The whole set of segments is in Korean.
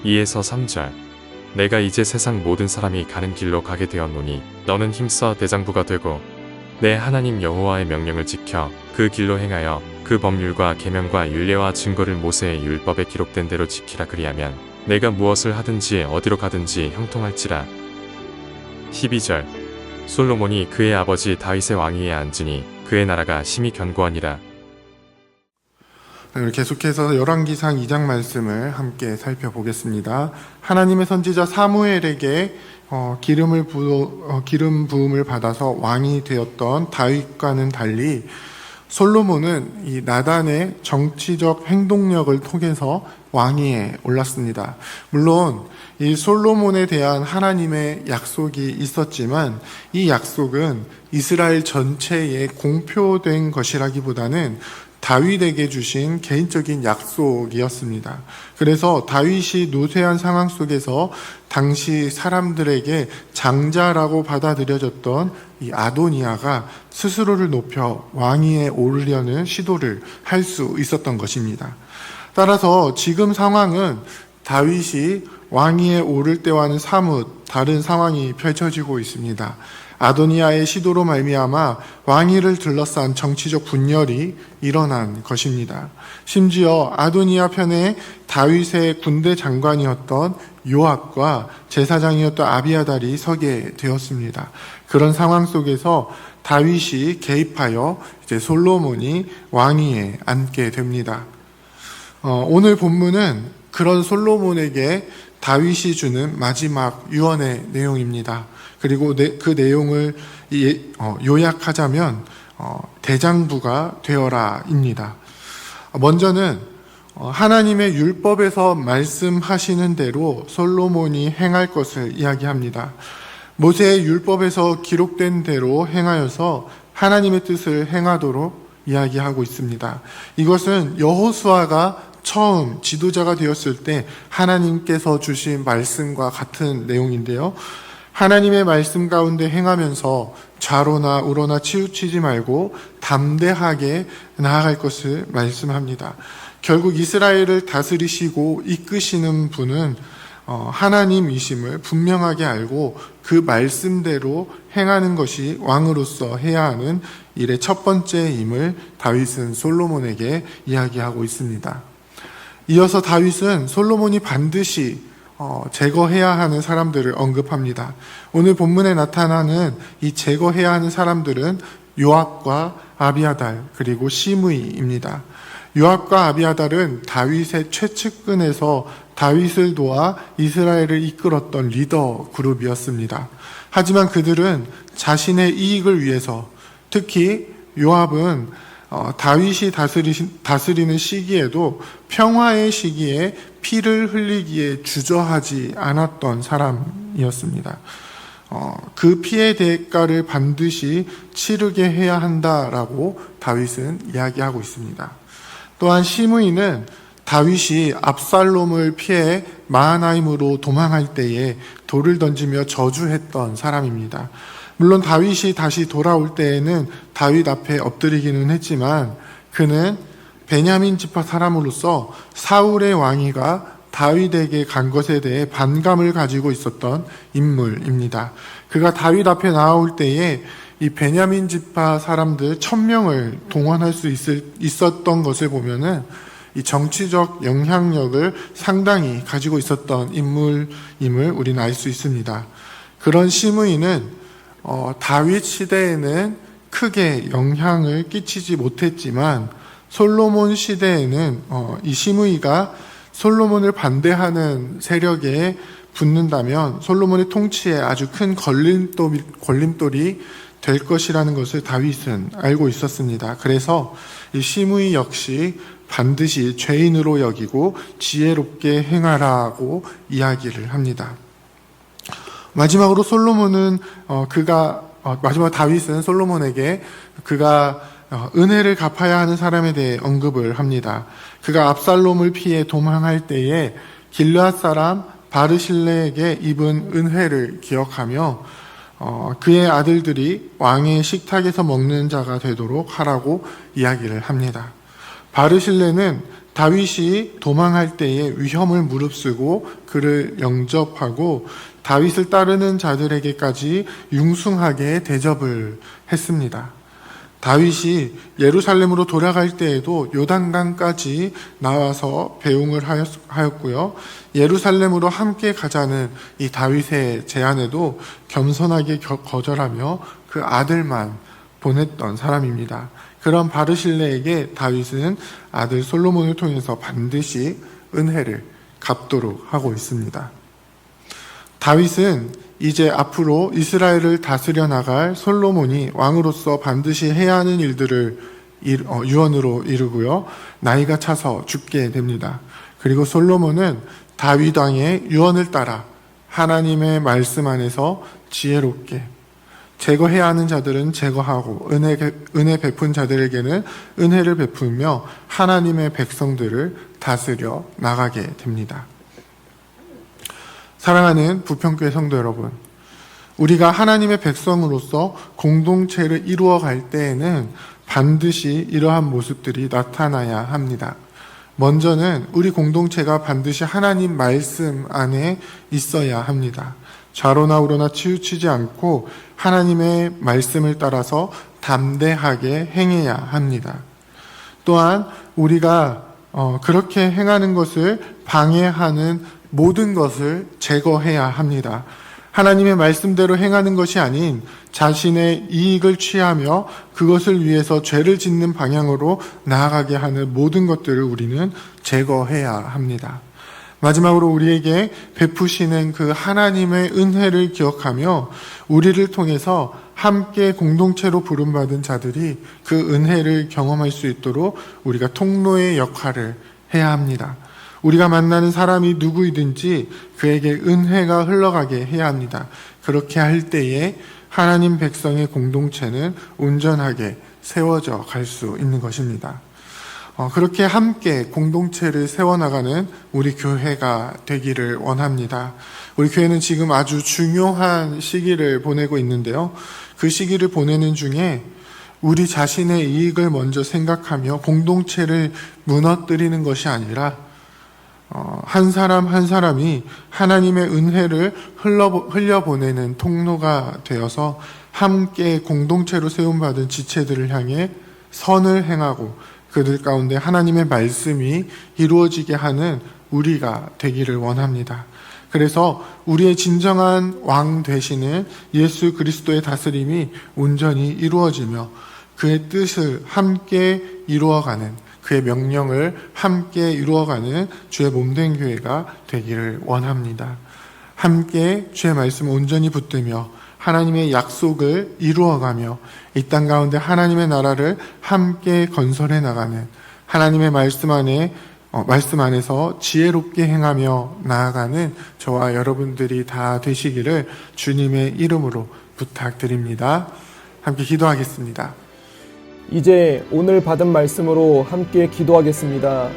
2에서 3절. 내가 이제 세상 모든 사람이 가는 길로 가게 되었노니 너는 힘써 대장부가 되고 내 하나님 여호와의 명령을 지켜 그 길로 행하여 그 법률과 계명과 율례와 증거를 모세의 율법에 기록된 대로 지키라. 그리하면 내가 무엇을 하든지 어디로 가든지 형통할지라. 12절. 솔로몬이 그의 아버지 다윗의 왕위에 앉으니 그의 나라가 심히 견고하니라. 계속해서 열왕기상 2장 말씀을 함께 살펴보겠습니다. 하나님의 선지자 사무엘에게 기름 부음을 받아서 왕이 되었던 다윗과는 달리 솔로몬은 이 나단의 정치적 행동력을 통해서 왕위에 올랐습니다. 물론 이 솔로몬에 대한 하나님의 약속이 있었지만 이 약속은 이스라엘 전체에 공표된 것이라기보다는 다윗에게 주신 개인적인 약속이었습니다. 그래서 다윗이 노쇠한 상황 속에서 당시 사람들에게 장자라고 받아들여졌던 이 아도니아가 스스로를 높여 왕위에 오르려는 시도를 할 수 있었던 것입니다. 따라서 지금 상황은 다윗이 왕위에 오를 때와는 사뭇 다른 상황이 펼쳐지고 있습니다. 아도니아의 시도로 말미암아 왕위를 둘러싼 정치적 분열이 일어난 것입니다. 심지어 아도니아 편에 다윗의 군대 장관이었던 요압과 제사장이었던 아비아달이 서게 되었습니다. 그런 상황 속에서 다윗이 개입하여 이제 솔로몬이 왕위에 앉게 됩니다. 오늘 본문은 그런 솔로몬에게 다윗이 주는 마지막 유언의 내용입니다. 그리고 그 내용을 요약하자면 대장부가 되어라입니다. 먼저는 하나님의 율법에서 말씀하시는 대로 솔로몬이 행할 것을 이야기합니다. 모세의 율법에서 기록된 대로 행하여서 하나님의 뜻을 행하도록 이야기하고 있습니다. 이것은 여호수아가 처음 지도자가 되었을 때 하나님께서 주신 말씀과 같은 내용인데요. 하나님의 말씀 가운데 행하면서 좌로나 우로나 치우치지 말고 담대하게 나아갈 것을 말씀합니다. 결국 이스라엘을 다스리시고 이끄시는 분은 하나님이심을 분명하게 알고 그 말씀대로 행하는 것이 왕으로서 해야 하는 일의 첫 번째임을 다윗은 솔로몬에게 이야기하고 있습니다. 이어서 다윗은 솔로몬이 반드시 제거해야 하는 사람들을 언급합니다. 오늘 본문에 나타나는 이 제거해야 하는 사람들은 요압과 아비아달 그리고 시므이입니다. 요압과 아비아달은 다윗의 최측근에서 다윗을 도와 이스라엘을 이끌었던 리더 그룹이었습니다. 하지만 그들은 자신의 이익을 위해서, 특히 요압은 다윗이 다스리는 시기에도 평화의 시기에 피를 흘리기에 주저하지 않았던 사람이었습니다. 그 피의 대가를 반드시 치르게 해야 한다라고 다윗은 이야기하고 있습니다. 또한 시므이는 다윗이 압살롬을 피해 마하나임으로 도망할 때에 돌을 던지며 저주했던 사람입니다. 물론 다윗이 다시 돌아올 때에는 다윗 앞에 엎드리기는 했지만 그는 베냐민 지파 사람으로서 사울의 왕위가 다윗에게 간 것에 대해 반감을 가지고 있었던 인물입니다. 그가 다윗 앞에 나올 때에 이 베냐민 지파 사람들 1000명을 동원할 수 있었던 것을 보면은 이 정치적 영향력을 상당히 가지고 있었던 인물임을 우리는 알 수 있습니다. 그런 시므이는 다윗 시대에는 크게 영향을 끼치지 못했지만 솔로몬 시대에는 이 시므이가 솔로몬을 반대하는 세력에 붙는다면 솔로몬의 통치에 아주 큰 걸림돌이 될 것이라는 것을 다윗은 알고 있었습니다. 그래서 이 시므이 역시 반드시 죄인으로 여기고 지혜롭게 행하라고 이야기를 합니다. 마지막으로 다윗은 솔로몬에게 그가 은혜를 갚아야 하는 사람에 대해 언급을 합니다. 그가 압살롬을 피해 도망할 때에 길르앗 사람 바르실레에게 입은 은혜를 기억하며 그의 아들들이 왕의 식탁에서 먹는 자가 되도록 하라고 이야기를 합니다. 바르실레는 다윗이 도망할 때에 위험을 무릅쓰고 그를 영접하고 다윗을 따르는 자들에게까지 융숭하게 대접을 했습니다. 다윗이 예루살렘으로 돌아갈 때에도 요단강까지 나와서 배웅을 하였고요. 예루살렘으로 함께 가자는 이 다윗의 제안에도 겸손하게 거절하며 그 아들만 보냈던 사람입니다. 그런 바르실레에게 다윗은 아들 솔로몬을 통해서 반드시 은혜를 갚도록 하고 있습니다. 다윗은 이제 앞으로 이스라엘을 다스려 나갈 솔로몬이 왕으로서 반드시 해야 하는 일들을 유언으로 이루고요. 나이가 차서 죽게 됩니다. 그리고 솔로몬은 다윗 왕의 유언을 따라 하나님의 말씀 안에서 지혜롭게 제거해야 하는 자들은 제거하고 은혜 베푼 자들에게는 은혜를 베풀며 하나님의 백성들을 다스려 나가게 됩니다. 사랑하는 부평교회 성도 여러분, 우리가 하나님의 백성으로서 공동체를 이루어 갈 때에는 반드시 이러한 모습들이 나타나야 합니다. 먼저는 우리 공동체가 반드시 하나님 말씀 안에 있어야 합니다. 좌로나 우로나 치우치지 않고 하나님의 말씀을 따라서 담대하게 행해야 합니다. 또한 우리가 그렇게 행하는 것을 방해하는 모든 것을 제거해야 합니다. 하나님의 말씀대로 행하는 것이 아닌 자신의 이익을 취하며 그것을 위해서 죄를 짓는 방향으로 나아가게 하는 모든 것들을 우리는 제거해야 합니다. 마지막으로 우리에게 베푸시는 그 하나님의 은혜를 기억하며 우리를 통해서 함께 공동체로 부름받은 자들이 그 은혜를 경험할 수 있도록 우리가 통로의 역할을 해야 합니다. 우리가 만나는 사람이 누구이든지 그에게 은혜가 흘러가게 해야 합니다. 그렇게 할 때에 하나님 백성의 공동체는 온전하게 세워져 갈 수 있는 것입니다. 그렇게 함께 공동체를 세워나가는 우리 교회가 되기를 원합니다. 우리 교회는 지금 아주 중요한 시기를 보내고 있는데요. 그 시기를 보내는 중에 우리 자신의 이익을 먼저 생각하며 공동체를 무너뜨리는 것이 아니라 한 사람 한 사람이 하나님의 은혜를 흘려보내는 통로가 되어서 함께 공동체로 세움받은 지체들을 향해 선을 행하고 그들 가운데 하나님의 말씀이 이루어지게 하는 우리가 되기를 원합니다. 그래서 우리의 진정한 왕 되시는 예수 그리스도의 다스림이 온전히 이루어지며 그의 뜻을 함께 이루어가는, 그의 명령을 함께 이루어가는 주의 몸된 교회가 되기를 원합니다. 함께 주의 말씀을 온전히 붙들며 하나님의 약속을 이루어가며 이 땅 가운데 하나님의 나라를 함께 건설해 나가는, 하나님의 말씀 안에서 지혜롭게 행하며 나아가는 저와 여러분들이 다 되시기를 주님의 이름으로 부탁드립니다. 함께 기도하겠습니다. 이제 오늘 받은 말씀으로 함께 기도하겠습니다.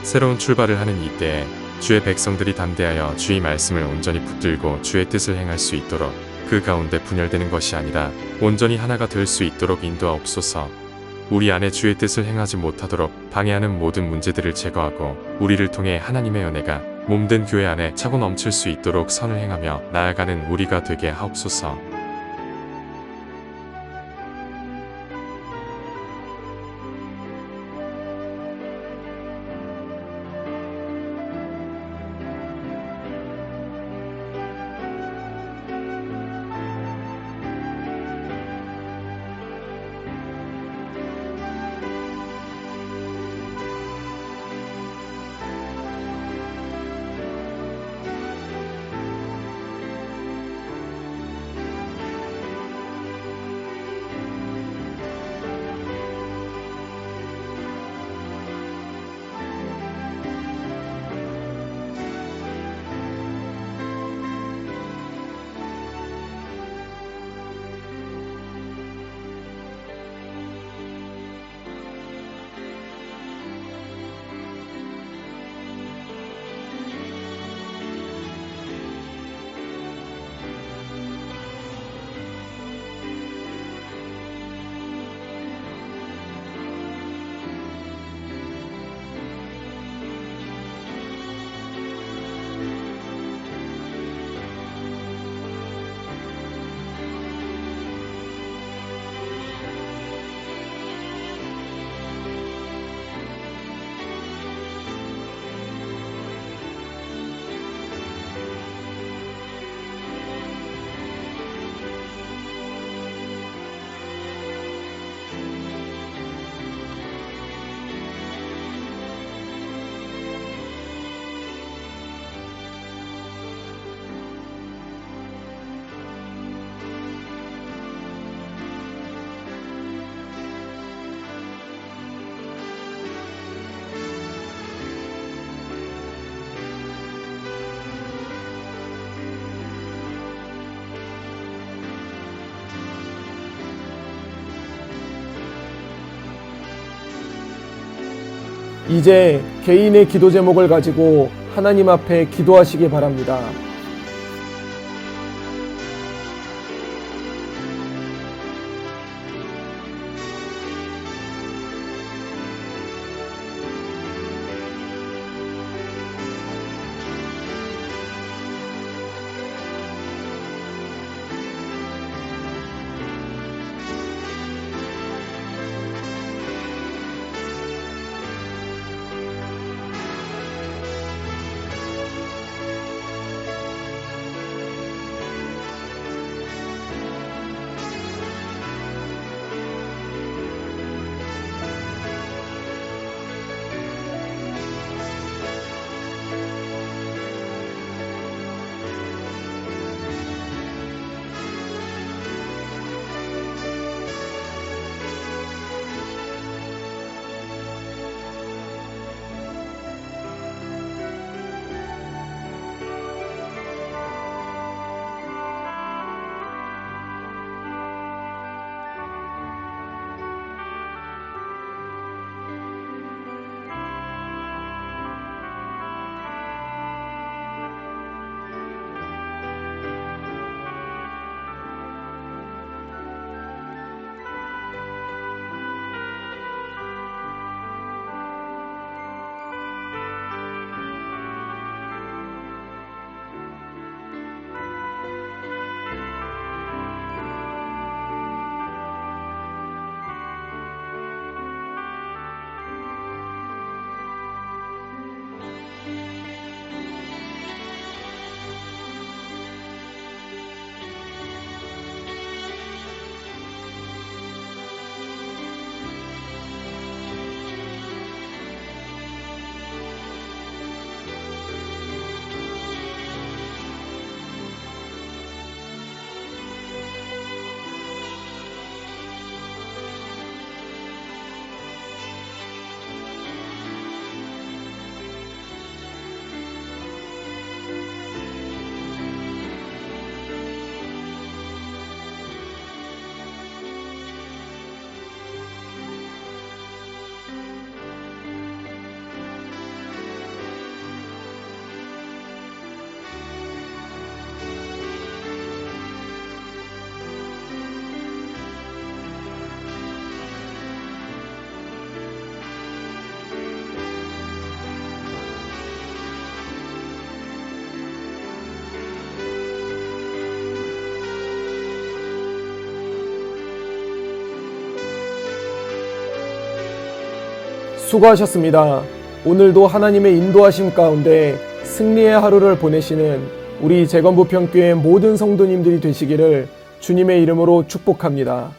새로운 출발을 하는 이때에 주의 백성들이 담대하여 주의 말씀을 온전히 붙들고 주의 뜻을 행할 수 있도록 그 가운데 분열되는 것이 아니라 온전히 하나가 될 수 있도록 인도하옵소서. 우리 안에 주의 뜻을 행하지 못하도록 방해하는 모든 문제들을 제거하고 우리를 통해 하나님의 은혜가 몸된 교회 안에 차고 넘칠 수 있도록 선을 행하며 나아가는 우리가 되게 하옵소서. 이제 개인의 기도 제목을 가지고 하나님 앞에 기도하시기 바랍니다. 수고하셨습니다. 오늘도 하나님의 인도하심 가운데 승리의 하루를 보내시는 우리 재건부평교회 모든 성도님들이 되시기를 주님의 이름으로 축복합니다.